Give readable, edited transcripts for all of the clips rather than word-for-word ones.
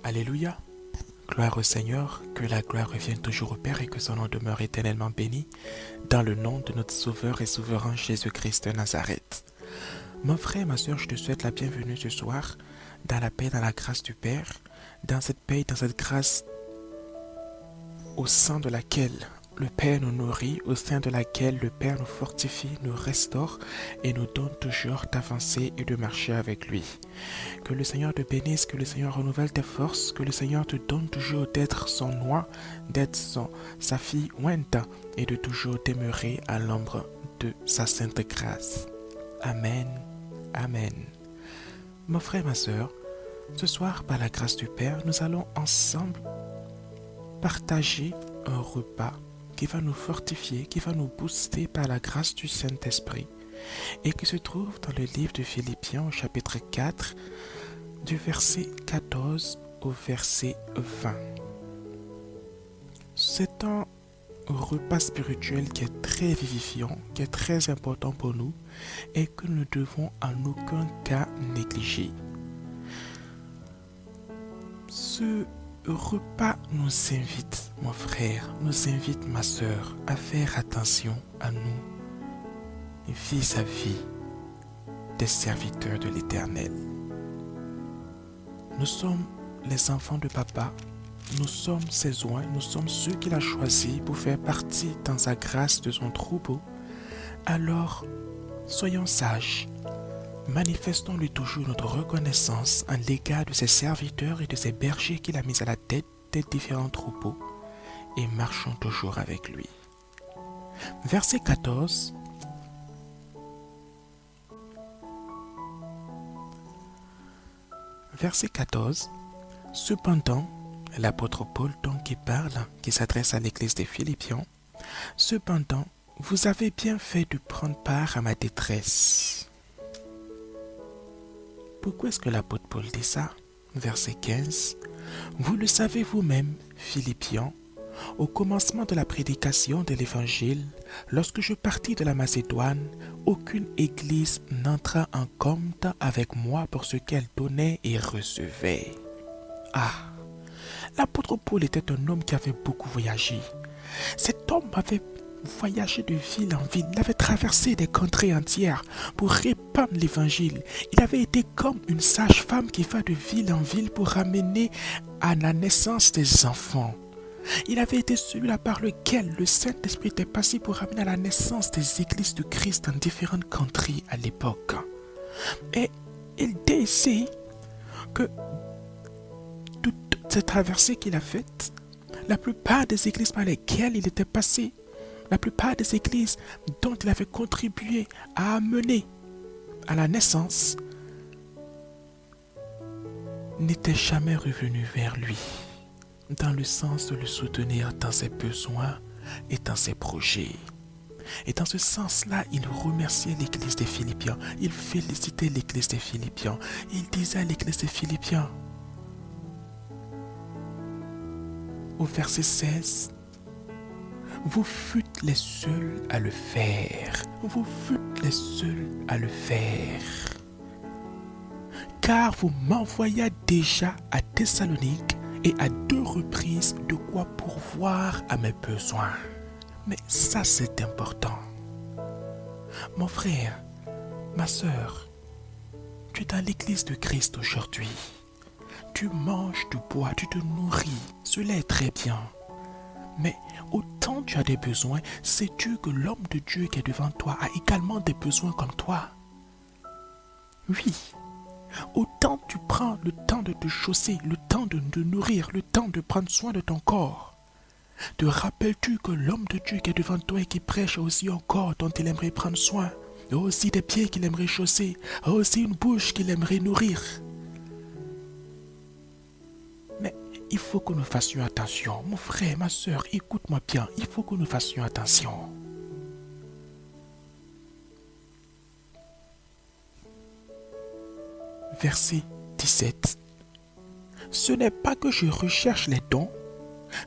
Alléluia. Gloire au Seigneur, que la gloire revienne toujours au Père et que son nom demeure éternellement béni, dans le nom de notre Sauveur et Souverain Jésus-Christ de Nazareth. Mon frère, ma soeur, je te souhaite la bienvenue ce soir, dans la paix, dans la grâce du Père, dans cette paix, dans cette grâce au sein de laquelle le Père nous nourrit, au sein de laquelle le Père nous fortifie, nous restaure et nous donne toujours d'avancer et de marcher avec lui. Que le Seigneur te bénisse, que le Seigneur renouvelle tes forces, que le Seigneur te donne toujours d'être son roi, d'être sa fille ointe et de toujours demeurer à l'ombre de sa sainte grâce. Amen. Amen. Mon frère, ma soeur, ce soir, par la grâce du Père, nous allons ensemble partager un repas qui va nous fortifier, qui va nous booster par la grâce du Saint-Esprit et qui se trouve dans le livre de Philippiens au chapitre 4 du verset 14 au verset 20. C'est un repas spirituel qui est très vivifiant, qui est très important pour nous et que nous ne devons en aucun cas négliger. Ce repas nous invite, mon frère, nous invite, ma soeur, à faire attention à nous vis-à-vis des serviteurs de l'Éternel. Nous sommes les enfants de Papa, nous sommes ses oins, nous sommes ceux qu'il a choisis pour faire partie dans sa grâce de son troupeau. Alors, soyons sages. Manifestons-lui toujours notre reconnaissance en l'égard de ses serviteurs et de ses bergers qu'il a mis à la tête des différents troupeaux et marchons toujours avec lui. Verset 14. Verset 14. Cependant, l'apôtre Paul donc qui parle, qui s'adresse à l'église des Philippiens, cependant, vous avez bien fait de prendre part à ma détresse. Pourquoi est-ce que l'apôtre Paul dit ça? Verset 15. Vous le savez vous-même, Philippiens, au commencement de la prédication de l'Évangile, lorsque je partis de la Macédoine, aucune église n'entra en compte avec moi pour ce qu'elle donnait et recevait. Ah, l'apôtre Paul était un homme qui avait beaucoup voyagé. Cet homme avait voyagé de ville en ville, il avait traversé des contrées entières pour répandre l'évangile. Il avait été comme une sage-femme qui va de ville en ville pour ramener à la naissance des enfants. Il avait été celui-là par lequel le Saint-Esprit était passé pour ramener à la naissance des églises de Christ dans différentes contrées à l'époque. Et il disait que de toutes ces traversées qu'il a faites, la plupart des églises par lesquelles il était passé, la plupart des églises dont il avait contribué à amener à la naissance n'étaient jamais revenues vers lui, dans le sens de le soutenir dans ses besoins et dans ses projets. Et dans ce sens-là, il remerciait l'église des Philippiens, il félicitait l'église des Philippiens, il disait à l'église des Philippiens, au verset 16, vous fûtes les seuls à le faire. Vous fûtes les seuls à le faire. Car vous m'envoyâtes déjà à Thessalonique et à 2 reprises de quoi pourvoir à mes besoins. Mais ça, c'est important. Mon frère, ma soeur, tu es dans l'église de Christ aujourd'hui. Tu manges, tu bois, tu te nourris. Cela est très bien. Mais autant tu as des besoins, sais-tu que l'homme de Dieu qui est devant toi a également des besoins comme toi? Oui, autant tu prends le temps de te chausser, le temps de te nourrir, le temps de prendre soin de ton corps. Te rappelles-tu que l'homme de Dieu qui est devant toi et qui prêche a aussi un corps dont il aimerait prendre soin, a aussi des pieds qu'il aimerait chausser, a aussi une bouche qu'il aimerait nourrir? Mais il faut que nous fassions attention. Mon frère, ma soeur, écoute-moi bien. Il faut que nous fassions attention. Verset 17. Ce n'est pas que je recherche les dons,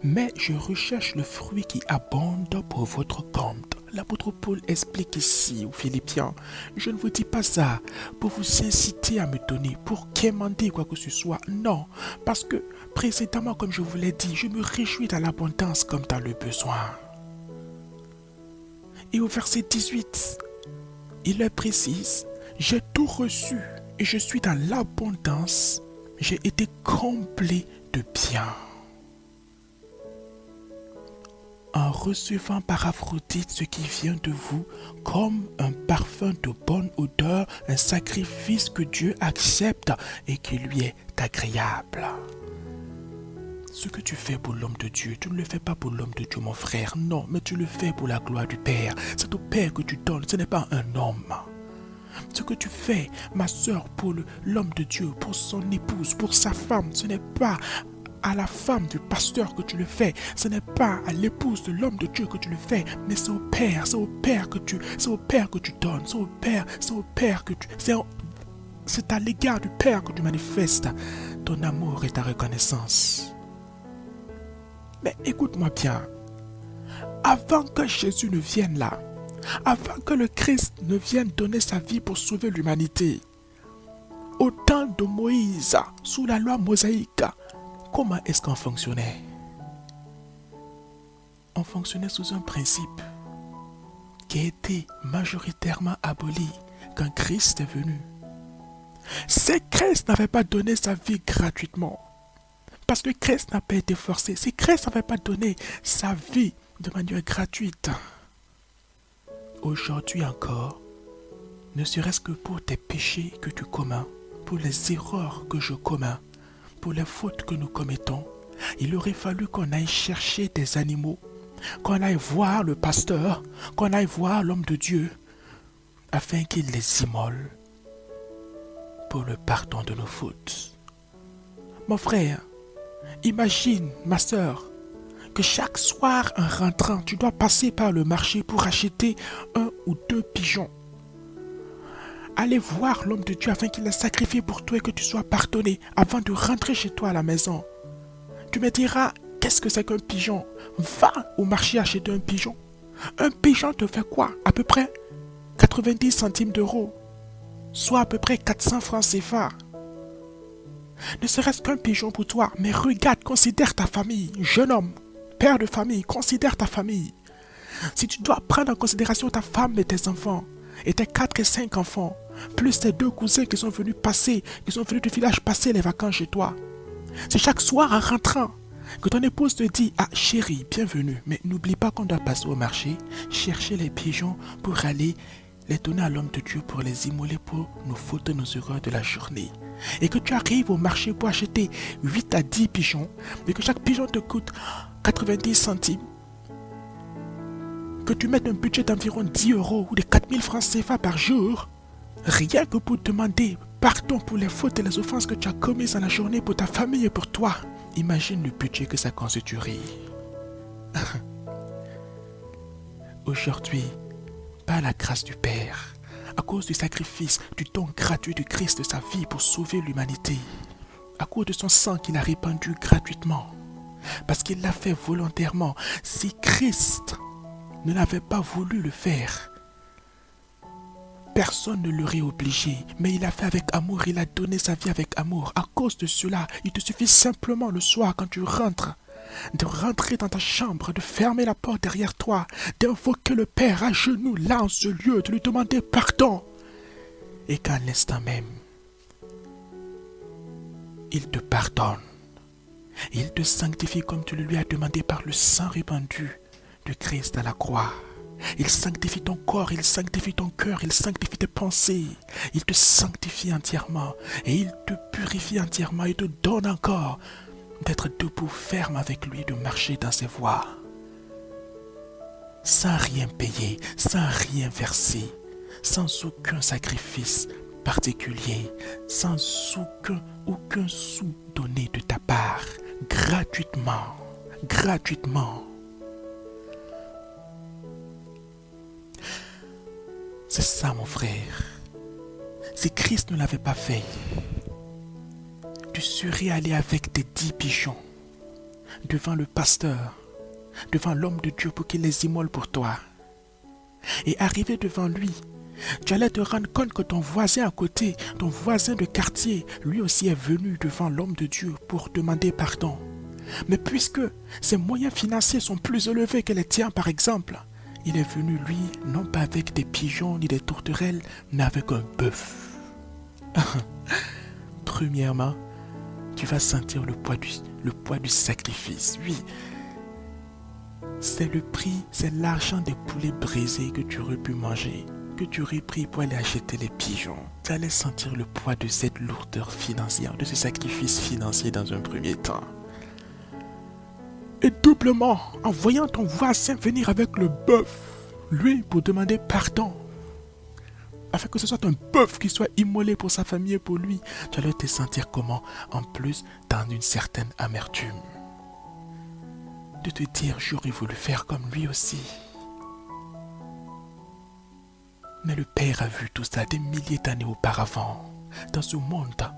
mais je recherche le fruit qui abonde pour votre compte. L'apôtre Paul explique ici aux Philippiens, je ne vous dis pas ça pour vous inciter à me donner, pour quémander quoi que ce soit. Non, parce que précédemment, comme je vous l'ai dit, je me réjouis dans l'abondance comme dans le besoin. Et au verset 18, il le précise, j'ai tout reçu et je suis dans l'abondance, j'ai été comblé de bien. En recevant par Aphrodite ce qui vient de vous comme un parfum de bonne odeur, un sacrifice que Dieu accepte et qui lui est agréable. Ce que tu fais pour l'homme de Dieu, tu ne le fais pas pour l'homme de Dieu, mon frère, non, mais tu le fais pour la gloire du Père. C'est au Père que tu donnes, ce n'est pas un homme. Ce que tu fais, ma soeur, pour l'homme de Dieu, pour son épouse, pour sa femme, ce n'est pas à la femme du pasteur que tu le fais, ce n'est pas à l'épouse de l'homme de Dieu que tu le fais, mais c'est au Père que tu donnes, c'est à l'égard du Père que tu manifestes ton amour et ta reconnaissance. Mais écoute-moi bien, avant que Jésus ne vienne là, avant que le Christ ne vienne donner sa vie pour sauver l'humanité, au temps de Moïse, sous la loi mosaïque, comment est-ce qu'on fonctionnait? On fonctionnait sous un principe qui a été majoritairement aboli quand Christ est venu. Si Christ n'avait pas donné sa vie gratuitement, parce que Christ n'a pas été forcé, si Christ n'avait pas donné sa vie de manière gratuite, aujourd'hui encore, ne serait-ce que pour tes péchés que tu commets, pour les erreurs que je commets, pour les fautes que nous commettons, il aurait fallu qu'on aille chercher des animaux, qu'on aille voir le pasteur, qu'on aille voir l'homme de Dieu, afin qu'il les immole pour le pardon de nos fautes. Mon frère, imagine, ma soeur, que chaque soir en rentrant, tu dois passer par le marché pour acheter 1 ou 2 pigeons. Allez voir l'homme de Dieu afin qu'il les sacrifie pour toi et que tu sois pardonné avant de rentrer chez toi à la maison. Tu me diras, qu'est-ce que c'est qu'un pigeon? Va au marché acheter un pigeon. Un pigeon te fait quoi? À peu près 90 centimes d'euros, soit à peu près 400 francs CFA. Ne serait-ce qu'un pigeon pour toi, mais regarde, considère ta famille, jeune homme, père de famille, considère ta famille. Si tu dois prendre en considération ta femme et tes enfants, et tes 4 et 5 enfants, plus tes 2 cousins qui sont venus du village passer les vacances chez toi. C'est chaque soir en rentrant que ton épouse te dit, ah chérie, bienvenue, mais n'oublie pas qu'on doit passer au marché, chercher les pigeons pour aller les donner à l'homme de Dieu pour les immoler pour nos fautes et nos erreurs de la journée. Et que tu arrives au marché pour acheter 8 à 10 pigeons, et que chaque pigeon te coûte 90 centimes, que tu mettes un budget d'environ 10 euros ou de 4000 francs CFA par jour, rien que pour demander pardon pour les fautes et les offenses que tu as commises dans la journée pour ta famille et pour toi. Imagine le budget que ça constituerait. Aujourd'hui, par la grâce du Père, à cause du sacrifice, du don gratuit de Christ de sa vie pour sauver l'humanité, à cause de son sang qu'il a répandu gratuitement, parce qu'il l'a fait volontairement, si Christ ne l'avait pas voulu le faire, personne ne l'aurait obligé, mais il l'a fait avec amour, il a donné sa vie avec amour. À cause de cela, il te suffit simplement le soir quand tu rentres, de rentrer dans ta chambre, de fermer la porte derrière toi, d'invoquer le Père à genoux là en ce lieu, de lui demander pardon. Et qu'à l'instant même, il te pardonne. Il te sanctifie comme tu le lui as demandé par le sang répandu de Christ à la croix. Il sanctifie ton corps, il sanctifie ton cœur, il sanctifie tes pensées. Il te sanctifie entièrement et il te purifie entièrement et te donne encore d'être debout ferme avec lui, de marcher dans ses voies. Sans rien payer, sans rien verser, sans aucun sacrifice particulier, sans aucun sou donné de ta part, gratuitement. C'est ça, mon frère. Si Christ ne l'avait pas fait, tu serais allé avec tes 10 pigeons devant le pasteur, devant l'homme de Dieu pour qu'il les immole pour toi. Et arrivé devant lui, tu allais te rendre compte que ton voisin à côté, ton voisin de quartier, lui aussi est venu devant l'homme de Dieu pour demander pardon. Mais puisque ses moyens financiers sont plus élevés que les tiens par exemple, il est venu lui, non pas avec des pigeons ni des tourterelles, mais avec un bœuf. Premièrement, tu vas sentir le poids du sacrifice. Oui, c'est le prix, c'est l'argent des poulets brisés que tu aurais pu manger, que tu aurais pris pour aller acheter les pigeons. Tu allais sentir le poids de cette lourdeur financière, de ce sacrifice financier dans un premier temps. Et doublement, en voyant ton voisin venir avec le bœuf, lui, pour demander pardon, afin que ce soit un bœuf qui soit immolé pour sa famille et pour lui, tu allais te sentir comment? En plus, dans une certaine amertume. De te dire, j'aurais voulu faire comme lui aussi. Mais le Père a vu tout ça des milliers d'années auparavant. Dans ce monde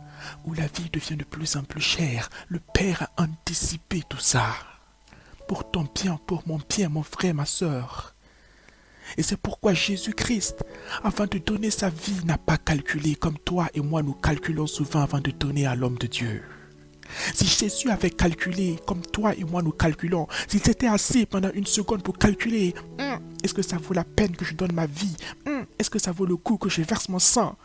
où la vie devient de plus en plus chère, le Père a anticipé tout ça. Pour ton bien, pour mon bien, mon frère, ma soeur. Et c'est pourquoi Jésus-Christ, avant de donner sa vie, n'a pas calculé comme toi et moi nous calculons souvent avant de donner à l'homme de Dieu. Si Jésus avait calculé comme toi et moi nous calculons, s'il s'était assis pendant une seconde pour calculer, est-ce que ça vaut la peine que je donne ma vie? Est-ce que ça vaut le coup que je verse mon sang?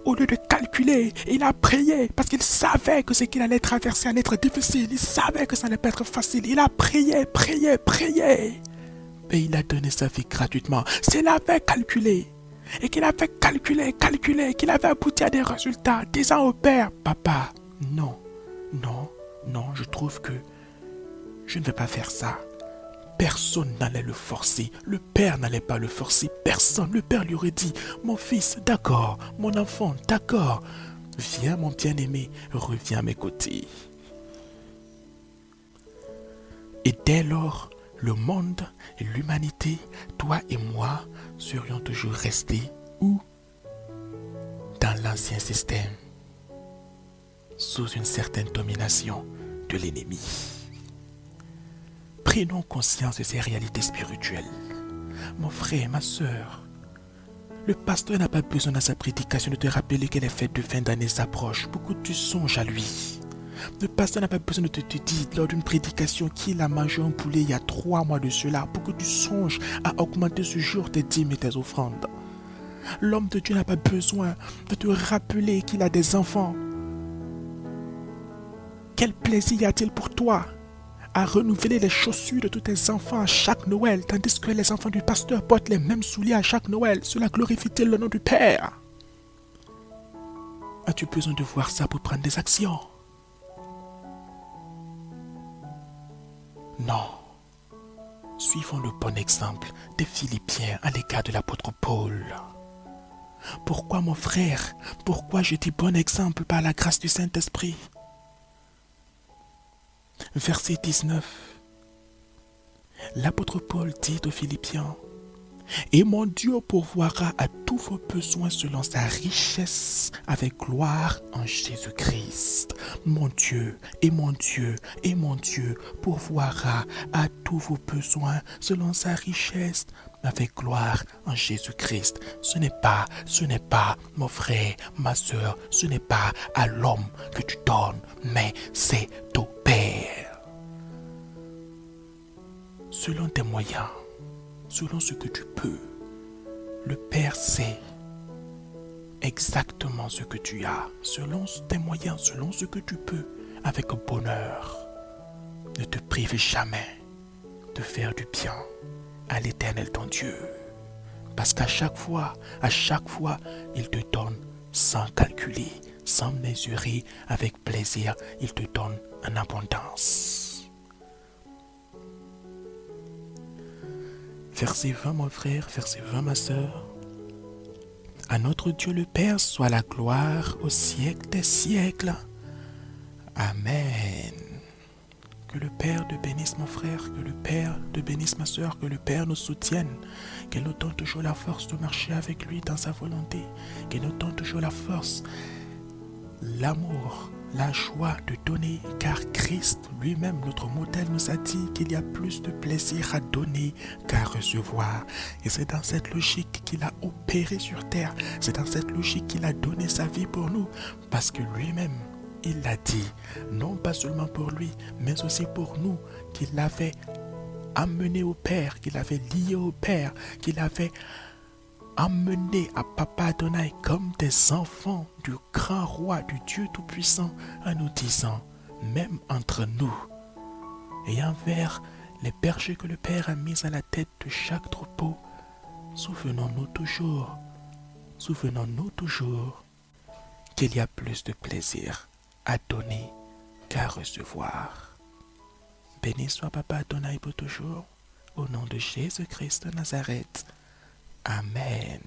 Au lieu de calculer, il a prié parce qu'il savait que ce qu'il allait traverser allait être difficile. Il savait que ça n'allait pas être facile. Il a prié. Et il a donné sa vie gratuitement. S'il avait calculé, et qu'il avait calculé, qu'il avait abouti à des résultats, disant au Père, Papa, non, je trouve que je ne vais pas faire ça. Personne n'allait le forcer. Le Père n'allait pas le forcer. Personne. Le Père lui aurait dit, mon fils, d'accord. Mon enfant, d'accord. Viens, mon bien-aimé, reviens à mes côtés. Et dès lors, le monde et l'humanité, toi et moi, serions toujours restés où? Dans l'ancien système, sous une certaine domination de l'ennemi. Prenons conscience de ces réalités spirituelles. Mon frère, ma soeur, le pasteur n'a pas besoin dans sa prédication de te rappeler que les fêtes de fin d'année s'approchent pour que tu songes à lui. Le pasteur n'a pas besoin de te dire lors d'une prédication qu'il a mangé un poulet il y a 3 mois de cela pour que tu songes à augmenter ce jour tes dîmes et tes offrandes. L'homme de Dieu n'a pas besoin de te rappeler qu'il a des enfants. Quel plaisir y a-t-il pour toi à renouveler les chaussures de tous tes enfants à chaque Noël, tandis que les enfants du pasteur portent les mêmes souliers à chaque Noël? Cela glorifie-t-il le nom du Père? As-tu besoin de voir ça pour prendre des actions? Non. Suivons le bon exemple des Philippiens à l'égard de l'apôtre Paul. Pourquoi, mon frère? Pourquoi je dis bon exemple par la grâce du Saint-Esprit? Verset 19. L'apôtre Paul dit aux Philippiens, « Et mon Dieu pourvoira à tous vos besoins selon sa richesse avec gloire en Jésus-Christ. » Mon Dieu pourvoira à tous vos besoins selon sa richesse avec gloire en Jésus-Christ. Ce n'est pas, mon frère, ma soeur, ce n'est pas à l'homme que tu donnes, mais c'est au Père. Selon tes moyens, selon ce que tu peux, le Père sait exactement ce que tu as, selon tes moyens, selon ce que tu peux, avec bonheur. Ne te prive jamais de faire du bien à l'Éternel ton Dieu. Parce qu'à chaque fois, il te donne sans calculer, sans mesurer, avec plaisir, il te donne en abondance. Verset 20, mon frère, verset 20, ma soeur. À notre Dieu le Père soit la gloire au siècle des siècles. Amen. Que le Père te bénisse, mon frère, que le Père te bénisse, ma soeur, que le Père nous soutienne, qu'il nous donne toujours la force de marcher avec lui dans sa volonté, qu'il nous donne toujours la force, l'amour, la joie de donner, car Christ lui-même, notre modèle, nous a dit qu'il y a plus de plaisir à donner qu'à recevoir. Et c'est dans cette logique qu'il a opéré sur terre, c'est dans cette logique qu'il a donné sa vie pour nous, parce que lui-même, il l'a dit, non pas seulement pour lui, mais aussi pour nous, qu'il l'avait amené au Père, qu'il avait lié au Père, qu'il avait amené à Papa Adonai comme des enfants du grand roi, du Dieu Tout-Puissant, en nous disant, même entre nous, et envers les bergers que le Père a mis à la tête de chaque troupeau, souvenons-nous toujours qu'il y a plus de plaisir à donner qu'à recevoir. Béni soit Papa Adonai pour toujours, au nom de Jésus-Christ de Nazareth. Amen.